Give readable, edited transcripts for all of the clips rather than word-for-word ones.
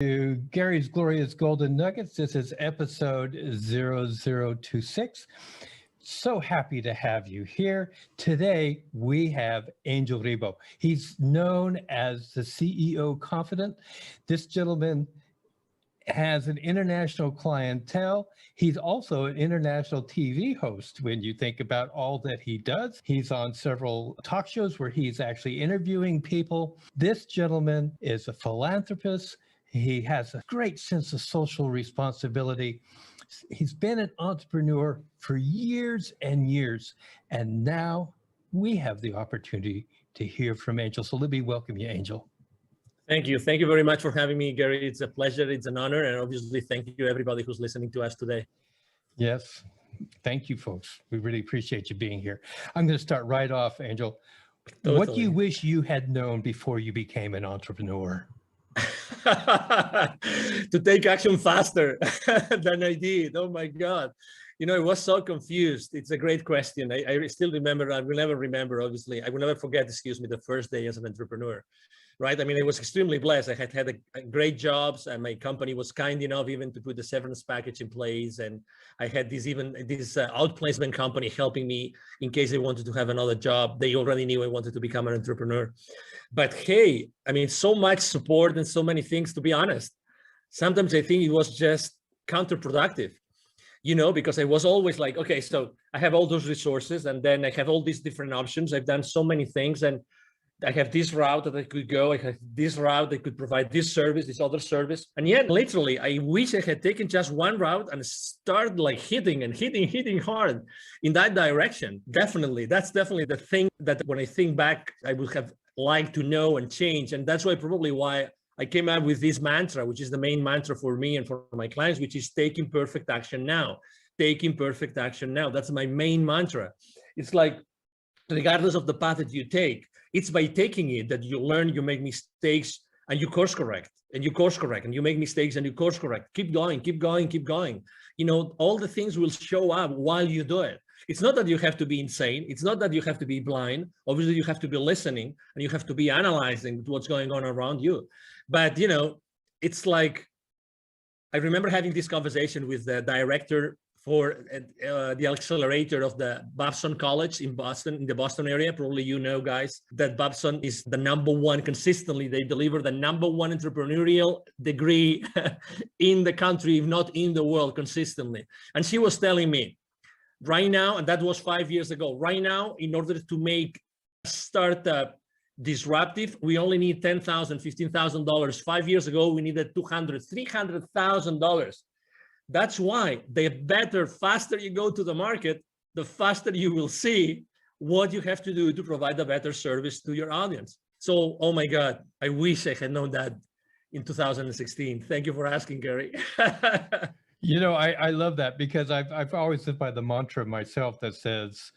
To Gary's Glorious Golden Nuggets. This is episode 0026. So happy to have you here. Today, we have Angel Ribo. He's known as the CEO Confidant. This gentleman has an international clientele. He's also an international TV host when you think about all that he does. He's on several talk shows where he's actually interviewing people. This gentleman is a philanthropist. He has a great sense of social responsibility. He's been an entrepreneur for years and years, and now we have the opportunity to hear from Angel. So let me welcome you, Angel. Thank you. Thank you very much for having me, Gary. It's a pleasure. It's an honor. And obviously, thank you, everybody who's listening to us today. Yes. Thank you, folks. We really appreciate you being here. I'm going to start right off, Angel. Totally. What do you wish you had known before you became an entrepreneur? To take action faster than I did. Oh my God. You know, I was so confused. It's a great question. I still remember, I will never remember, obviously. I will never forget, the first day as an entrepreneur, right? I mean, I was extremely blessed. I had a great jobs, and my company was kind enough even to put the severance package in place. And I had this outplacement company helping me in case I wanted to have another job. They already knew I wanted to become an entrepreneur. But hey, I mean, so much support and so many things, to be honest. Sometimes I think it was just counterproductive, you know, because I was always like, okay, so I have all those resources and then I have all these different options. I've done so many things and I have this route that I could go. I have this route that could provide this service, this other service. And yet, literally, I wish I had taken just one route and started like hitting hard in that direction. Definitely. That's definitely the thing that when I think back, I would have liked to know and change. And that's probably why I came out with this mantra, which is the main mantra for me and for my clients, which is taking perfect action now. Taking perfect action now. That's my main mantra. It's like, regardless of the path that you take, it's by taking it that you learn, you make mistakes, and you course correct, and you course correct, and you make mistakes and you course correct. Keep going, keep going, keep going. You know, all the things will show up while you do it. It's not that you have to be insane. It's not that you have to be blind. Obviously, you have to be listening and you have to be analyzing what's going on around you. But, you know, it's like, I remember having this conversation with the director for the accelerator of the Babson College in Boston, in the Boston area. Probably you know, guys, that Babson is the #1 consistently. They deliver the #1 entrepreneurial degree in the country, if not in the world, consistently. And she was telling me right now, and that was 5 years ago, right now, in order to make a startup disruptive, we only need $10,000, $15,000. 5 years ago, we needed $200,000, $300,000. That's why the faster you go to the market, the faster you will see what you have to do to provide a better service to your audience. So, oh my God, I wish I had known that in 2016. Thank you for asking, Gary. You know, I love that because I've always lived by the mantra myself that says,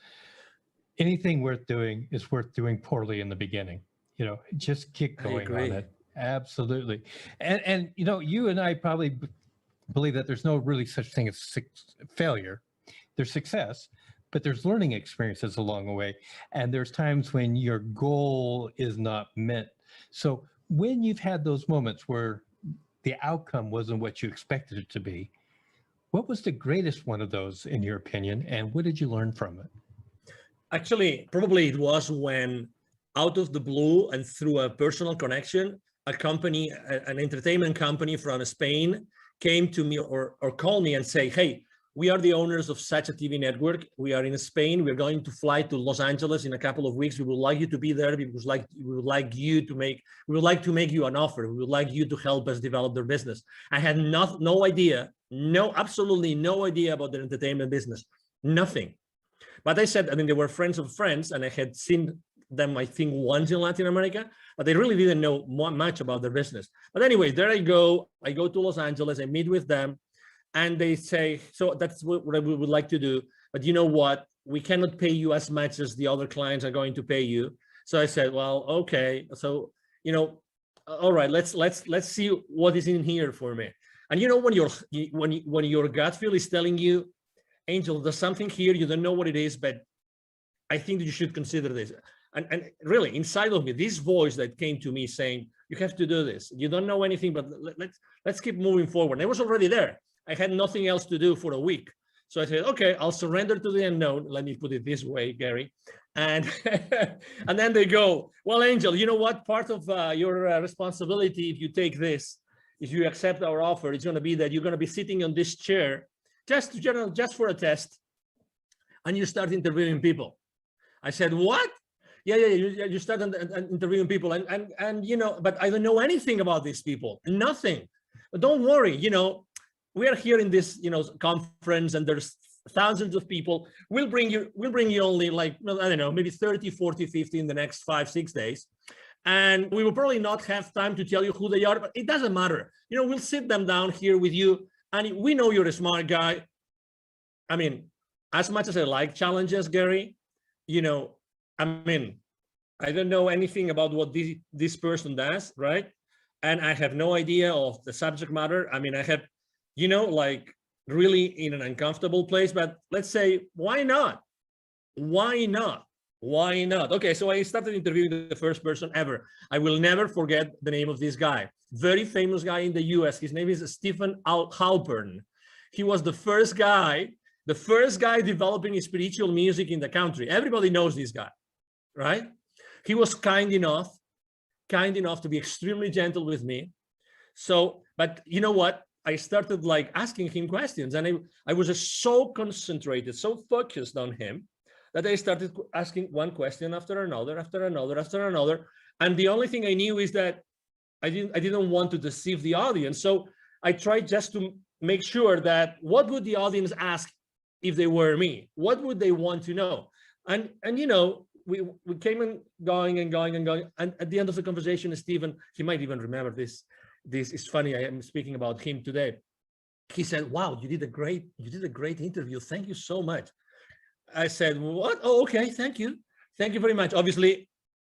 anything worth doing is worth doing poorly in the beginning. You know, just keep going on it. Absolutely. And you know, you and I probably believe that there's no really such thing as failure. There's success, but there's learning experiences along the way. And there's times when your goal is not met. So when you've had those moments where the outcome wasn't what you expected it to be, what was the greatest one of those in your opinion? And what did you learn from it? Actually, probably it was when out of the blue and through a personal connection, a company, an entertainment company from Spain came to me or called me and say, hey, we are the owners of such a TV network. We are in Spain. We're going to fly to Los Angeles in a couple of weeks. We would like you to be there because we would like to make you an offer. We would like you to help us develop their business. I had no idea, absolutely no idea about their entertainment business, nothing. But I said, I mean, they were friends of friends, and I had seen them, I think, once in Latin America, but they really didn't know much about their business. But anyway, there I go to Los Angeles, I meet with them, and they say, so that's what we would like to do. But you know what? We cannot pay you as much as the other clients are going to pay you. So I said, well, okay. So, you know, all right, let's see what is in here for me. And you know, when your gut feel is telling you, Angel, there's something here, you don't know what it is, but I think that you should consider this. And really, inside of me, this voice that came to me saying, You have to do this. You don't know anything, but let's keep moving forward. And I was already there. I had nothing else to do for a week. So I said, okay, I'll surrender to the unknown. Let me put it this way, Gary. And and then they go, well, Angel, you know what? Part of your responsibility, if you take this, if you accept our offer, it's going to be that you're going to be sitting on this chair just for a test, and you start interviewing people. I said, what? Yeah, you start interviewing people, and you know, but I don't know anything about these people, nothing. But don't worry, you know, we are here in this, you know, conference, and there's thousands of people. We'll bring you only like, I don't know, maybe 30, 40, 50 in the next 5, 6 days. And we will probably not have time to tell you who they are, but it doesn't matter. You know, we'll sit them down here with you, and we know you're a smart guy. I mean, as much as I like challenges, Gary, you know, I mean, I don't know anything about what this person does, right? And I have no idea of the subject matter. I mean, I have, you know, like really in an uncomfortable place, but let's say, why not? Why not? Why not? Okay, so I started interviewing the first person ever. I will never forget the name of this guy. Very famous guy in the US. His name is Stephen Halpern. He was the first guy developing spiritual music in the country. Everybody knows this guy, right? He was kind enough to be extremely gentle with me. So, but you know what? I started like asking him questions, and I was just so concentrated, so focused on him, that I started asking one question after another. And the only thing I knew is that I didn't want to deceive the audience. So I tried just to make sure that what would the audience ask if they were me? What would they want to know? And you know, we came and going. And at the end of the conversation, Stephen, he might even remember this. This is funny. I am speaking about him today. He said, wow, you did a great interview. Thank you so much. I said, what? Oh, okay. Thank you. Thank you very much. Obviously,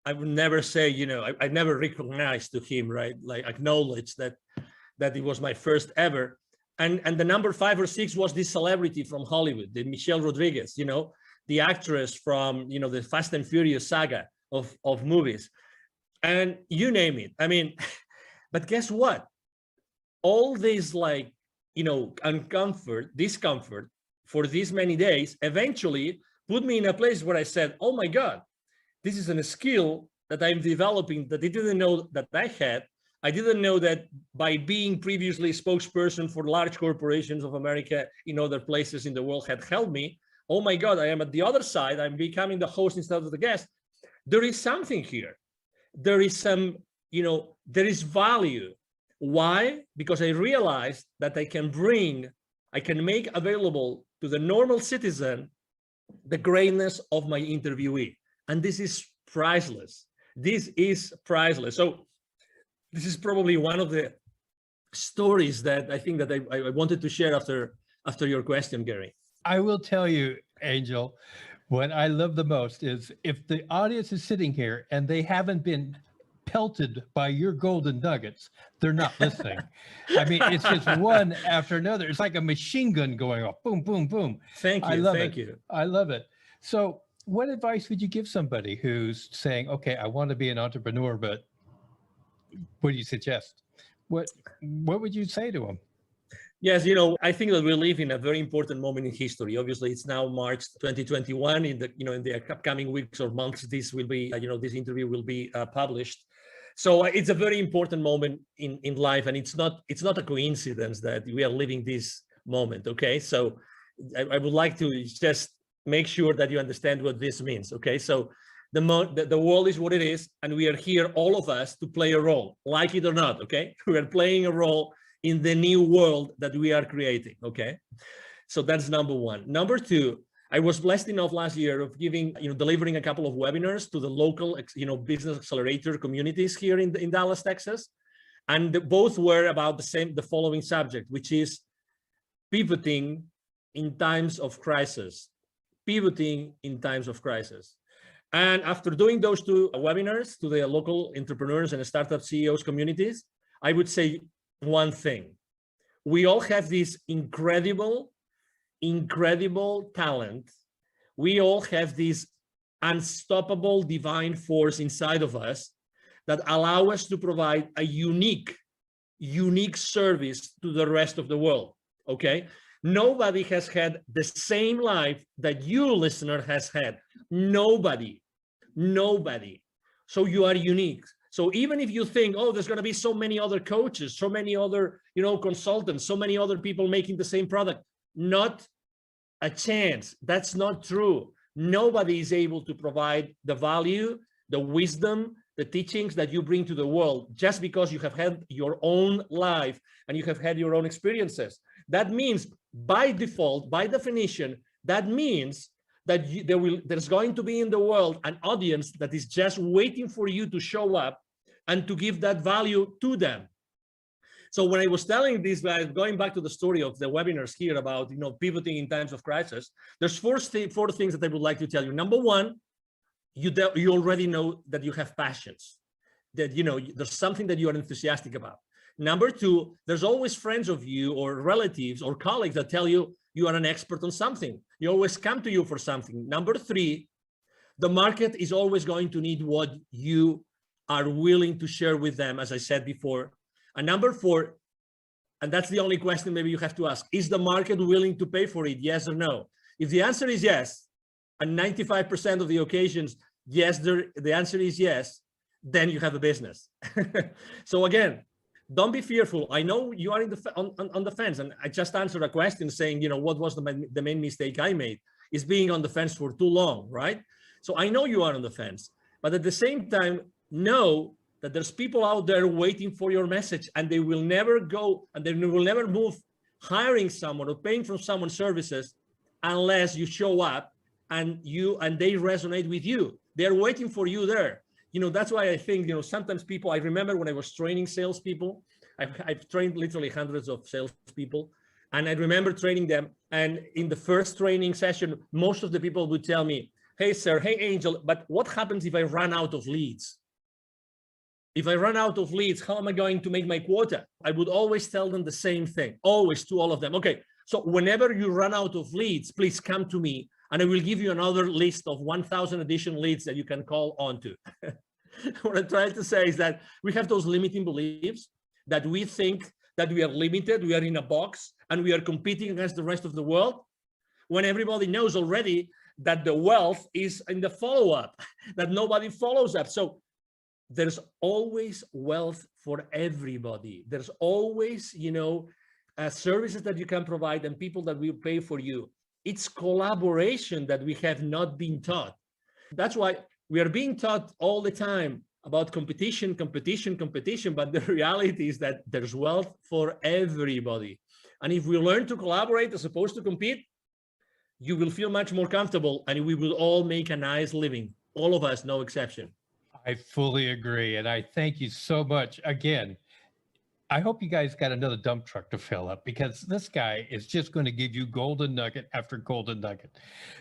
I would never say, you know, I never recognized to him, right? Like acknowledge that it was my first ever. And the number 5 or 6 was this celebrity from Hollywood, the Michelle Rodriguez, you know, the actress from, you know, the Fast and Furious saga of movies, and you name it. I mean, but guess what? All this, like, you know, discomfort for these many days eventually put me in a place where I said, oh my God, this is a skill that I'm developing that I didn't know that I had. I didn't know that by being previously spokesperson for large corporations of America in other places in the world had helped me. Oh my God, I am at the other side. I'm becoming the host instead of the guest. There is something here. There is some, you know, there is value. Why? Because I realized that I can make available to the normal citizen the greatness of my interviewee. And this is priceless. This is priceless. So this is probably one of the stories that I think that I wanted to share after your question, Gary. I will tell you, Angel, what I love the most is if the audience is sitting here and they haven't been pelted by your golden nuggets, they're not listening. I mean, it's just one after another. It's like a machine gun going off. Boom, boom, boom. Thank you. Thank you. I love it. So what advice would you give somebody who's saying, okay, I want to be an entrepreneur, but what do you suggest? What would you say to them? Yes, you know, I think that we live in a very important moment in history. Obviously, it's now March 2021. In the upcoming weeks or months, this will be, this interview will be published. So it's a very important moment in life, and it's not a coincidence that we are living this moment. Okay, so I would like to just make sure that you understand what this means. Okay, so the world is what it is, and we are here, all of us, to play a role, like it or not. Okay, we are playing a role in the new world that we are creating. Okay, so that's number one. Number two, I was blessed enough last year of delivering a couple of webinars to the local, business accelerator communities here in Dallas, Texas, and both were about the following subject, which is pivoting in times of crisis. Pivoting in times of crisis. And after doing those two webinars to the local entrepreneurs and startup CEOs communities, I would say one thing: we all have this incredible talent. We all have this unstoppable divine force inside of us, that allow us to provide a unique service to the rest of the world, okay? Nobody has had the same life that you, listener, has had. Nobody. So you are unique. So even if you think, oh, there's going to be so many other coaches, so many other, consultants, so many other people making the same product, not a chance. That's not true. Nobody is able to provide the value, the wisdom, the teachings that you bring to the world just because you have had your own life and you have had your own experiences. That means by default, by definition, that means that there's going to be in the world an audience that is just waiting for you to show up and to give that value to them. So when I was telling these guys, going back to the story of the webinars here about pivoting in times of crisis, there's four things that I would like to tell you. Number one, you already know that you have passions, that there's something that you are enthusiastic about. Number two, there's always friends of you or relatives or colleagues that tell you you are an expert on something. You always come to you for something. Number three, the market is always going to need what you are willing to share with them, as I said before. And number four, and that's the only question maybe you have to ask, is the market willing to pay for it? Yes or no? If the answer is yes, and 95% of the occasions, yes, the answer is yes, then you have a business. So again, don't be fearful. I know you are on the fence, and I just answered a question saying, what was the main mistake I made is being on the fence for too long, right? So I know you are on the fence, but at the same time, know that there's people out there waiting for your message, and they will never go, and they will never move hiring someone or paying for someone's services unless you show up and they resonate with you. They're waiting for you there. That's why I think, sometimes people, I remember when I was training salespeople, I've trained literally hundreds of salespeople, and I remember training them. And in the first training session, most of the people would tell me, hey, sir, hey, Angel, but what happens if I run out of leads? If I run out of leads, how am I going to make my quota? I would always tell them the same thing, always, to all of them. Okay, so whenever you run out of leads, please come to me, and I will give you another list of 1,000 additional leads that you can call onto. What I'm trying to say is that we have those limiting beliefs that we think that we are limited, we are in a box, and we are competing against the rest of the world, when everybody knows already that the wealth is in the follow-up, that nobody follows up. So there's always wealth for everybody. There's always, services that you can provide and people that will pay for you. It's collaboration that we have not been taught. That's why we are being taught all the time about competition, but the reality is that there's wealth for everybody. And if we learn to collaborate as opposed to compete, you will feel much more comfortable, and we will all make a nice living. All of us, no exception. I fully agree. And I thank you so much. Again, I hope you guys got another dump truck to fill up, because this guy is just going to give you golden nugget after golden nugget.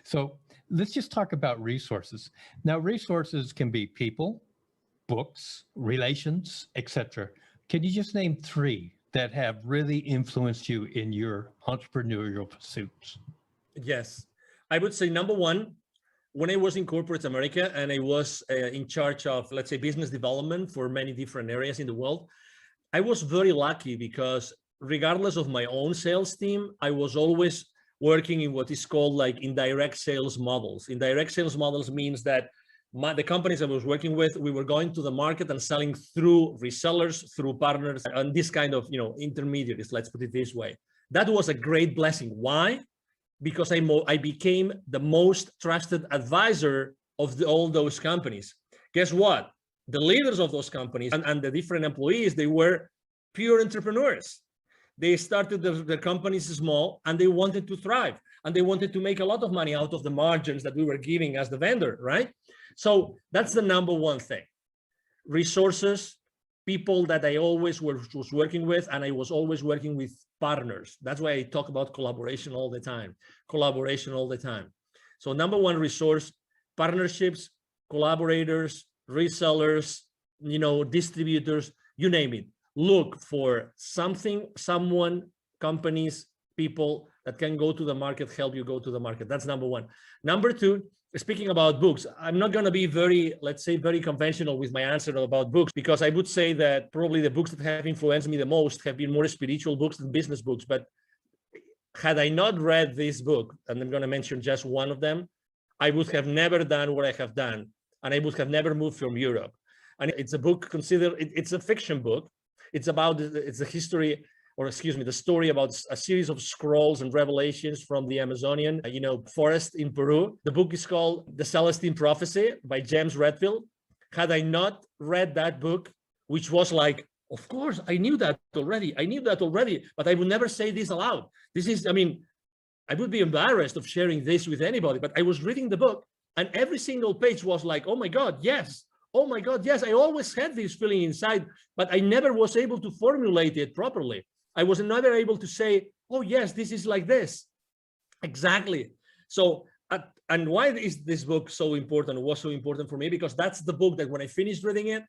So let's just talk about resources. Now, resources can be people, books, relations, etc. Can you just name three that have really influenced you in your entrepreneurial pursuits? Yes, I would say number one, when I was in corporate America and I was in charge of, let's say, business development for many different areas in the world, I was very lucky because regardless of my own sales team, I was always working in what is called like indirect sales models. Indirect sales models means that the companies I was working with, we were going to the market and selling through resellers, through partners, and this kind of, intermediaries, let's put it this way. That was a great blessing. Why? Because I became the most trusted advisor of all those companies. Guess what? The leaders of those companies and the different employees, they were pure entrepreneurs. They started their companies small, and they wanted to thrive, and they wanted to make a lot of money out of the margins that we were giving as the vendor, right? So that's the number one thing. Resources, people that I always was working with, and I was always working with partners. That's why I talk about collaboration all the time. So number one, resource, partnerships, collaborators, resellers, distributors, you name it. Look for something, someone, companies, people that can go to the market, help you go to the market. That's number one. Number two, speaking about books, I'm not going to be very, let's say, very conventional with my answer about books, because I would say that probably the books that have influenced me the most have been more spiritual books than business books. But had I not read this book, and I'm going to mention just one of them, I would have never done what I have done, and I would have never moved from Europe. And it's a book considered, it's a fiction book. It's about, it's a history, or excuse me, the story about a series of scrolls and revelations from the Amazonian, forest in Peru. The book is called The Celestine Prophecy by James Redfield. Had I not read that book, which was like, of course, I knew that already, but I would never say this aloud. This is, I would be embarrassed of sharing this with anybody, but I was reading the book and every single page was like, oh my God, yes. Oh my God, yes. I always had this feeling inside, but I never was able to formulate it properly. I was never able to say, oh yes, this is like this. Exactly. So, and why is this book so important? It was so important for me because that's the book that when I finished reading it,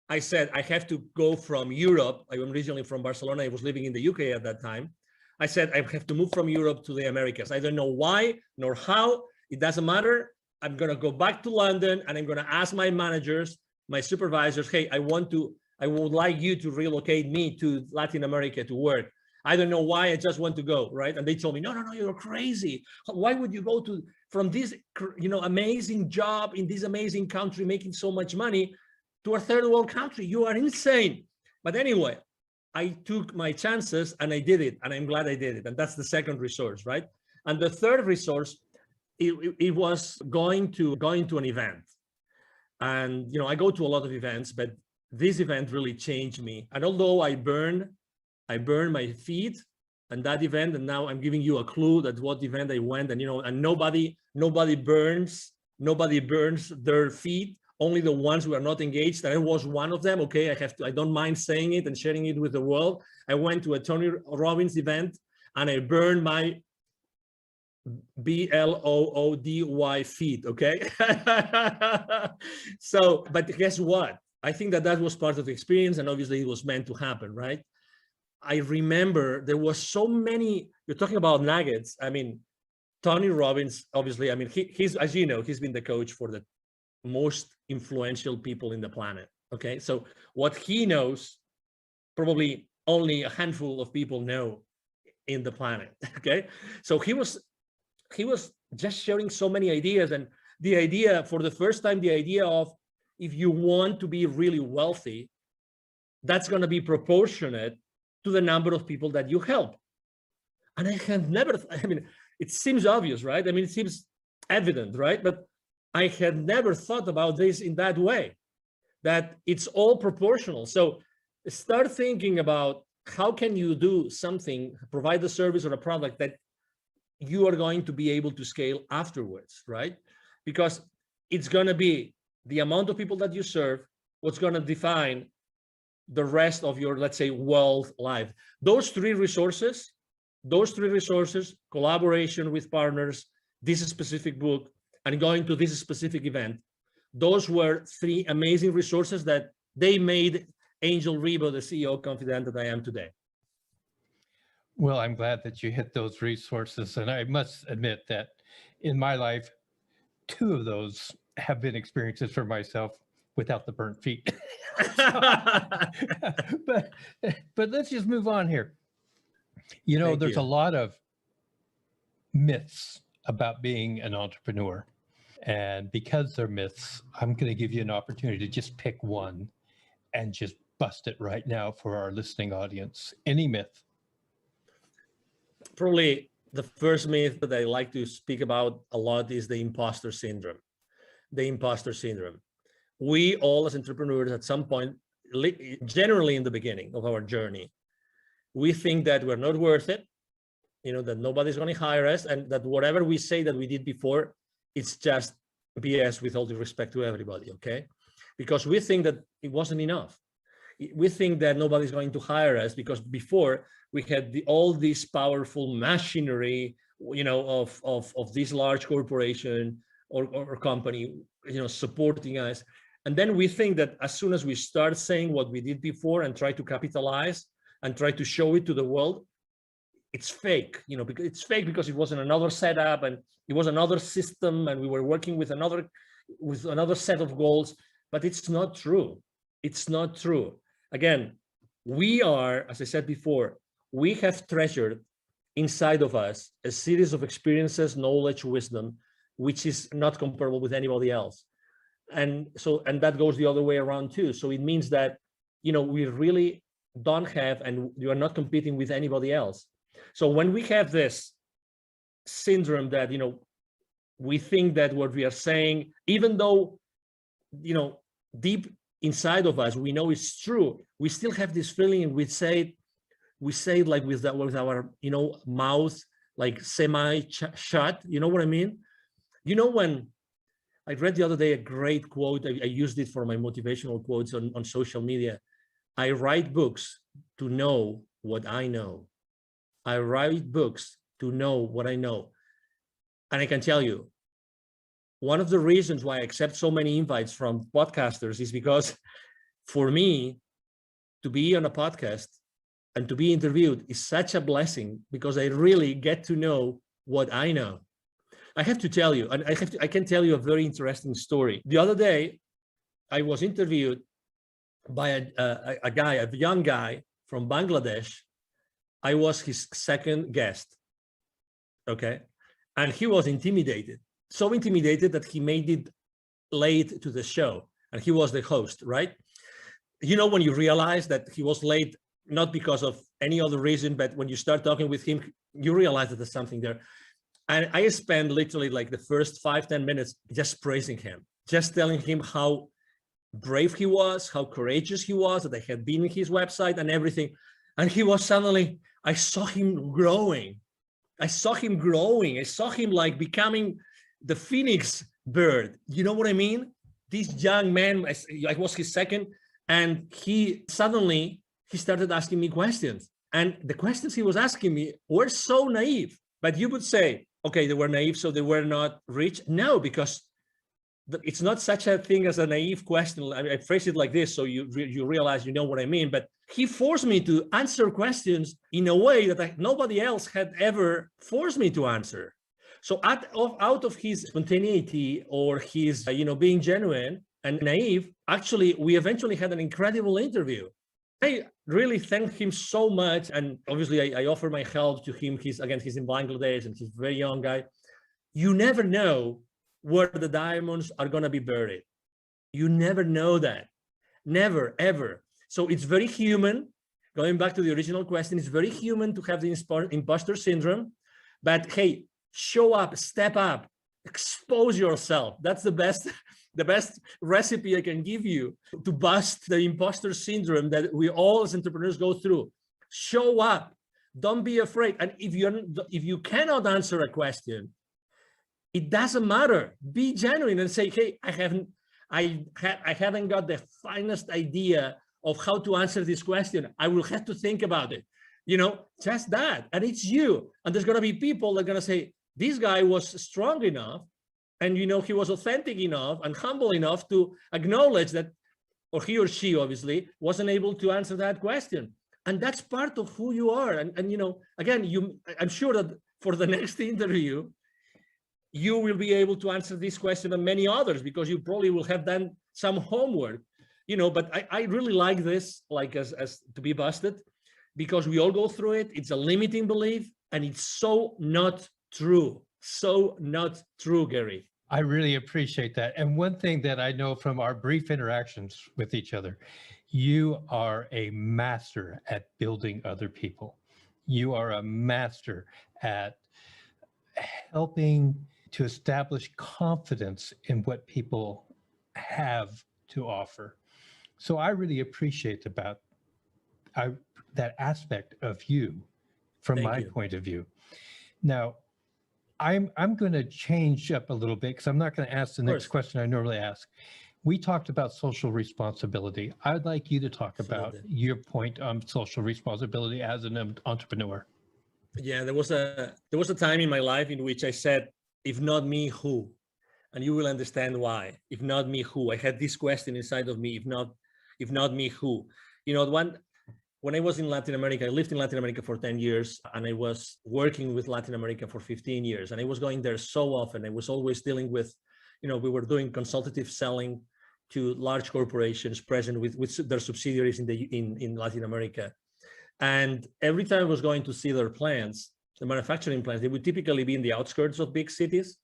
I said, I have to go from Europe. I am originally from Barcelona. I was living in the UK at that time. I said, I have to move from Europe to the Americas. I don't know why nor how. It doesn't matter. I'm going to go back to London and I'm going to ask my managers, my supervisors, hey, I would like you to relocate me to Latin America to work. I don't know why, I just want to go, right? And they told me, no, you're crazy. Why would you go from this, amazing job in this amazing country, making so much money, to a third world country? You are insane. But anyway, I took my chances and I did it, and I'm glad I did it. And that's the second resource, right? And the third resource, it was going to an event. And I go to a lot of events, but this event really changed me. And although I burned my feet and that event, and now I'm giving you a clue that what event I went, and and nobody burns their feet, only the ones who are not engaged. And I was one of them. Okay, I don't mind saying it and sharing it with the world. I went to a Tony Robbins event and I burned my BLOODY feet. Okay. So, but guess what? I think that was part of the experience, and obviously it was meant to happen, right? I remember there was so many, you're talking about nuggets. Tony Robbins, obviously, he's, as you know, he's been the coach for the most influential people in the planet. Okay. So what he knows, probably only a handful of people know in the planet. Okay. So he was just sharing so many ideas, and the idea for the first time, the idea of, if you want to be really wealthy, that's going to be proportionate to the number of people that you help. And I had never, it seems obvious, right? It seems evident, right? But I had never thought about this in that way, that it's all proportional. So start thinking about how can you do something, provide a service or a product that you are going to be able to scale afterwards, right? Because it's going to be the amount of people that you serve, what's going to define the rest of your, let's say, wealth life. Those three resources, collaboration with partners, this specific book, and going to this specific event, those were three amazing resources that they made Angel Ribo the CEO of Confidant that I am today. Well, I'm glad that you hit those resources. And I must admit that in my life, two of those have been experiences for myself without the burnt feet. but let's just move on here. There's a lot of myths about being an entrepreneur. And because they're myths, I'm going to give you an opportunity to just pick one and just bust it right now for our listening audience. Any myth? Probably the first myth that I like to speak about a lot is the imposter syndrome. The imposter syndrome. We all as entrepreneurs at some point, generally in the beginning of our journey, we think that we're not worth it, that nobody's going to hire us, and that whatever we say that we did before, it's just BS, with all due respect to everybody, okay? Because we think that it wasn't enough. We think that nobody's going to hire us because before we had all this powerful machinery, of this large corporation or company, supporting us. And then we think that as soon as we start saying what we did before and try to capitalize and try to show it to the world, it's fake, because it's fake because it was in another setup and it was another system and we were working with another set of goals, but it's not true. It's not true. Again, we are, as I said before, we have treasured inside of us a series of experiences, knowledge, wisdom, which is not comparable with anybody else. And that goes the other way around too. So it means that, we really don't have, and you are not competing with anybody else. So when we have this syndrome that, we think that what we are saying, even though, deep inside of us, we know it's true, we still have this feeling, and we say it like with our, mouth, like semi-shut, you know what I mean? When I read the other day a great quote, I used it for my motivational quotes on social media. I write books to know what I know. I write books to know what I know. And I can tell you, one of the reasons why I accept so many invites from podcasters is because for me to be on a podcast and to be interviewed is such a blessing, because I really get to know what I know. I have to tell you, and I can tell you a very interesting story. The other day, I was interviewed by a young guy from Bangladesh. I was his second guest, okay? And he was intimidated, so intimidated that he made it late to the show, and he was the host, right? When you realize that he was late, not because of any other reason, but when you start talking with him, you realize that there's something there. And I spent literally like the first 5-10 minutes just praising him, just telling him how brave he was, how courageous he was, that I had been in his website and everything. And he was suddenly, I saw him growing. I saw him like becoming the phoenix bird. You know what I mean? This young man, I was his second, and he started asking me questions. And the questions he was asking me were so naive. But you would say, okay, they were naive, so they were not rich. No, because it's not such a thing as a naive question. I phrase it like this, so you realize you know what I mean. But he forced me to answer questions in a way that nobody else had ever forced me to answer. So out of his spontaneity or his, being genuine and naive, actually, we eventually had an incredible interview. I really thank him so much. And obviously I offer my help to him. He's in Bangladesh and he's a very young guy. You never know where the diamonds are going to be buried. You never know that. Never, ever. So it's very human. Going back to the original question, it's very human to have the imposter syndrome. But hey, show up, step up, expose yourself. That's the best recipe I can give you to bust the imposter syndrome that we all as entrepreneurs go through. Show up. Don't be afraid. And if you cannot answer a question, it doesn't matter. Be genuine and say, hey, I haven't got the finest idea of how to answer this question. I will have to think about it. Just that. And it's you. And there's going to be people that are going to say, this guy was strong enough, and he was authentic enough and humble enough to acknowledge that, or he or she obviously wasn't able to answer that question. And that's part of who you are. And again, I'm sure that for the next interview, you will be able to answer this question and many others, because you probably will have done some homework, but I really like this, like as to be busted, because we all go through it. It's a limiting belief, and it's so not true. So not true, Gary. I really appreciate that. And one thing that I know from our brief interactions with each other, you are a master at building other people. You are a master at helping to establish confidence in what people have to offer. So I really appreciate that aspect of you from my point of view. Now, I'm going to change up a little bit, because I'm not going to ask the next question I normally ask. We talked about social responsibility. I'd like you to talk about your point on social responsibility as an entrepreneur. Yeah, there was a time in my life in which I said, if not me, who? And you will understand why. If not me, who? I had this question inside of me, if not me, who? When when I was in Latin America, I lived in Latin America for 10 years, and I was working with Latin America for 15 years. And I was going there so often. I was always dealing with, we were doing consultative selling to large corporations present with their subsidiaries in Latin America. And every time I was going to see their plants, the manufacturing plants, they would typically be in the outskirts of big cities,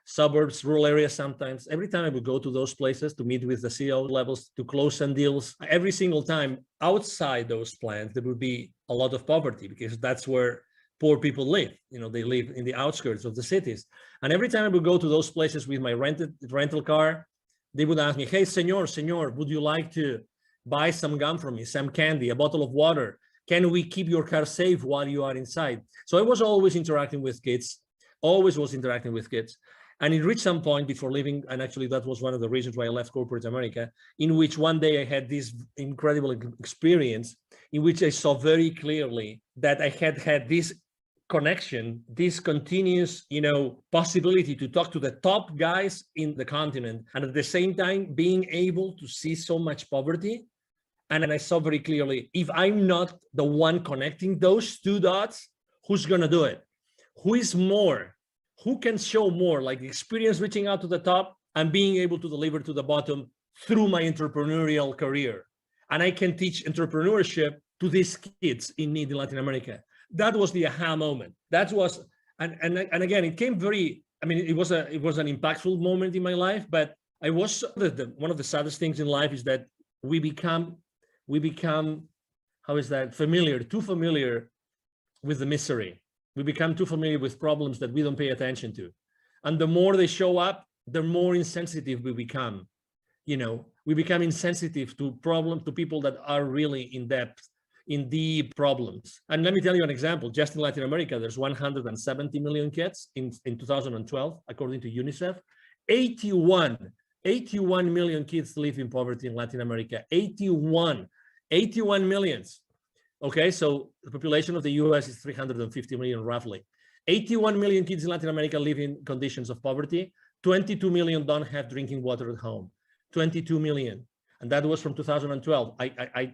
suburbs, rural areas sometimes. Every time I would go to those places to meet with the CEO levels, to close some deals, every single time outside those plants, there would be a lot of poverty, because that's where poor people live. They live in the outskirts of the cities. And every time I would go to those places with my rental car, they would ask me, hey, senor, would you like to buy some gum from me, some candy, a bottle of water? Can we keep your car safe while you are inside? So I was always interacting with kids, always was interacting with kids. And it reached some point before leaving, and actually that was one of the reasons why I left corporate America, in which one day I had this incredible experience in which I saw very clearly that I had this connection, this continuous, possibility to talk to the top guys in the continent, and at the same time being able to see so much poverty. And I saw very clearly, if I'm not the one connecting those two dots, who's going to do it? Who is more? Who can show more, like the experience reaching out to the top and being able to deliver to the bottom through my entrepreneurial career? And I can teach entrepreneurship to these kids in need in Latin America. That was the aha moment. That was, and again, it came very, it was an impactful moment in my life, but I was, one of the saddest things in life is that we become, how is that, too familiar with the misery. We become too familiar with problems that we don't pay attention to. And the more they show up, the more insensitive we become. We become insensitive to people that are really in depth, in deep problems. And let me tell you an example. Just in Latin America, there's 170 million kids in 2012, according to UNICEF. 81 million kids live in poverty in Latin America. 81 millions. Okay, so the population of the US is 350 million roughly. 81 million kids in Latin America live in conditions of poverty. 22 million don't have drinking water at home. 22 million. And that was from 2012. I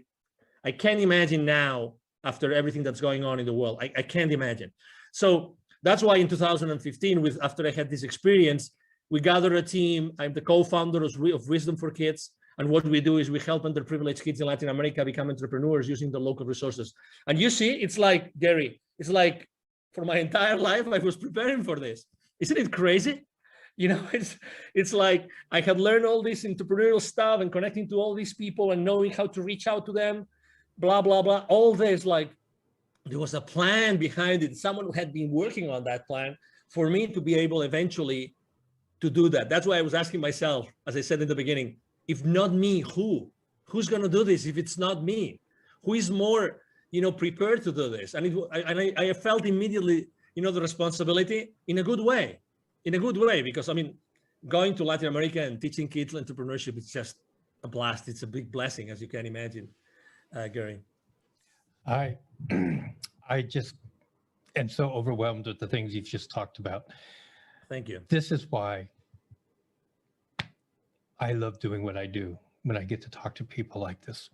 can't imagine now, after everything that's going on in the world, I can't imagine. So that's why in 2015, after I had this experience, we gathered a team. I'm the co-founder of Wisdom for Kids. And what we do is we help underprivileged kids in Latin America become entrepreneurs using the local resources. And you see, it's like, Gary, it's like for my entire life, I was preparing for this. Isn't it crazy? It's like I had learned all this entrepreneurial stuff and connecting to all these people and knowing how to reach out to them, blah, blah, blah. All this, like, there was a plan behind it. Someone had been working on that plan for me to be able eventually to do that. That's why I was asking myself, as I said in the beginning, if not me, who? Who's going to do this if it's not me? Who is more, prepared to do this? And I felt immediately, the responsibility in a good way, because going to Latin America and teaching kids entrepreneurship is just a blast. It's a big blessing, as you can imagine, Gary. I just am so overwhelmed with the things you've just talked about. Thank you. This is why I love doing what I do when I get to talk to people like this.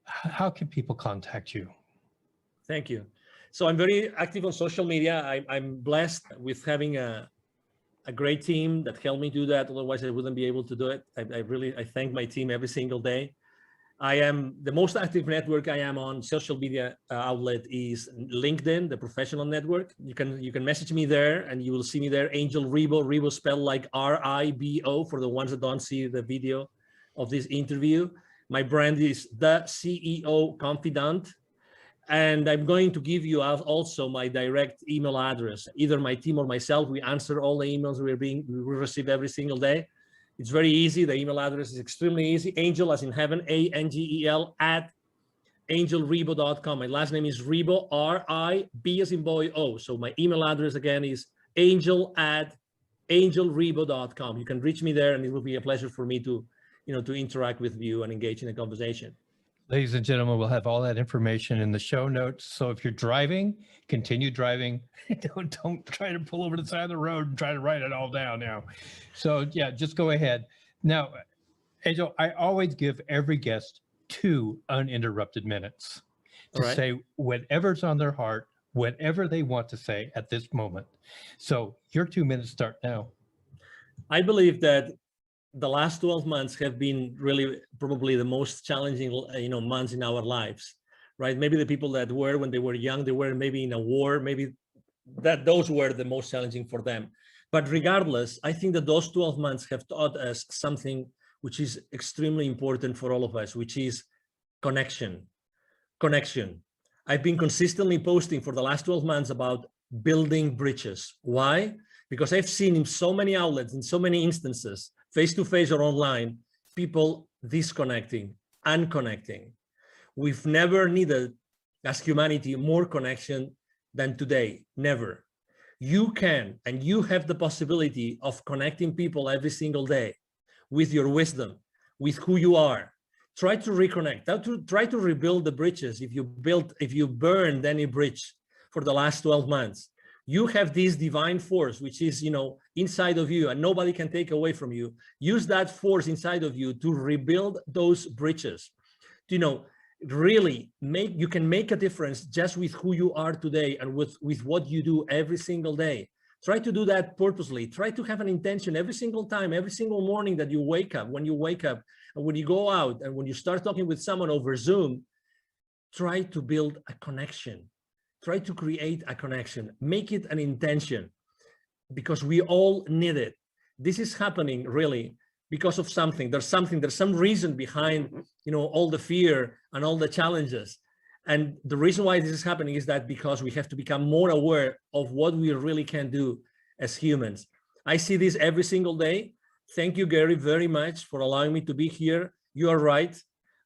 How can people contact you? Thank you. So I'm very active on social media. I'm blessed with having a great team that helped me do that. Otherwise, I wouldn't be able to do it. I thank my team every single day. I am the most active network I am on social media outlet is LinkedIn, the professional network. You can message me there and you will see me there. Angel Ribo, Ribo spelled like R-I-B-O for the ones that don't see the video of this interview. My brand is the CEO Confidant. And I'm going to give you also my direct email address. Either my team or myself, we answer all the emails we receive every single day. It's very easy. The email address is extremely easy. Angel, as in heaven, A-N-G-E-L, @angelribo.com. My last name is Ribo, R-I-B as in boy, O. So my email address again is angel@angelribo.com. You can reach me there, and it will be a pleasure for me to interact with you and engage in a conversation. Ladies and gentlemen, we'll have all that information in the show notes. So if you're driving, continue driving. Don't try to pull over to the side of the road and try to write it all down now. So yeah, just go ahead. Now, Angel, I always give every guest 2 uninterrupted minutes. to right. say whatever's on their heart, whatever they want to say at this moment. So your 2 minutes start now. I believe that the last 12 months have been really probably the most challenging, months in our lives, right? Maybe the people that were when they were young, they were maybe in a war, maybe that those were the most challenging for them. But regardless, I think that those 12 months have taught us something which is extremely important for all of us, which is connection. Connection. I've been consistently posting for the last 12 months about building bridges. Why? Because I've seen in so many outlets, in so many instances, face-to-face or online, people disconnecting, unconnecting. We've never needed, as humanity, more connection than today. Never. You can, and you have the possibility of connecting people every single day with your wisdom, with who you are. Try to reconnect, try to rebuild the bridges. If you burned any bridge for the last 12 months, you have this divine force, which is, inside of you and nobody can take away from you. Use that force inside of you to rebuild those bridges. Really you can make a difference just with who you are today and with what you do every single day. Try to do that purposely. Try to have an intention every single time, every single morning that you wake up, when you wake up and when you go out and when you start talking with someone over Zoom. Try to build a connection. Try to create a connection. Make it an intention, because we all need it. This is happening really because of something. There's some reason behind, all the fear and all the challenges. And the reason why this is happening is that because we have to become more aware of what we really can do as humans. I see this every single day. Thank you, Gary, very much for allowing me to be here. You are right.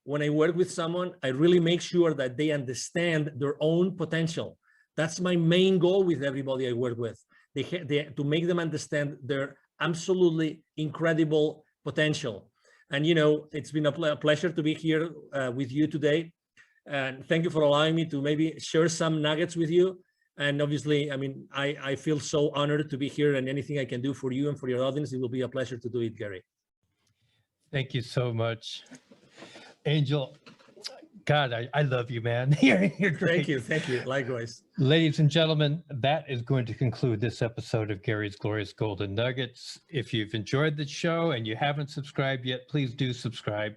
When I work with someone, I really make sure that they understand their own potential. That's my main goal with everybody I work with. To make them understand their absolutely incredible potential. And, it's been a pleasure to be here with you today. And thank you for allowing me to maybe share some nuggets with you. And obviously, I feel so honored to be here, and anything I can do for you and for your audience, it will be a pleasure to do it, Gary. Thank you so much. Angel, God, I love you, man. You're great. Thank you. Likewise. Ladies and gentlemen, that is going to conclude this episode of Gary's Glorious Golden Nuggets. If you've enjoyed the show and you haven't subscribed yet, please do subscribe.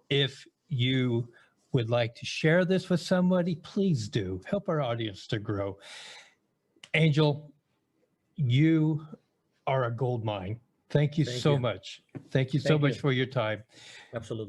If you would like to share this with somebody, please do. Help our audience to grow. Angel, you are a gold mine. Thank you so much. Thank you so much for your time. Absolutely.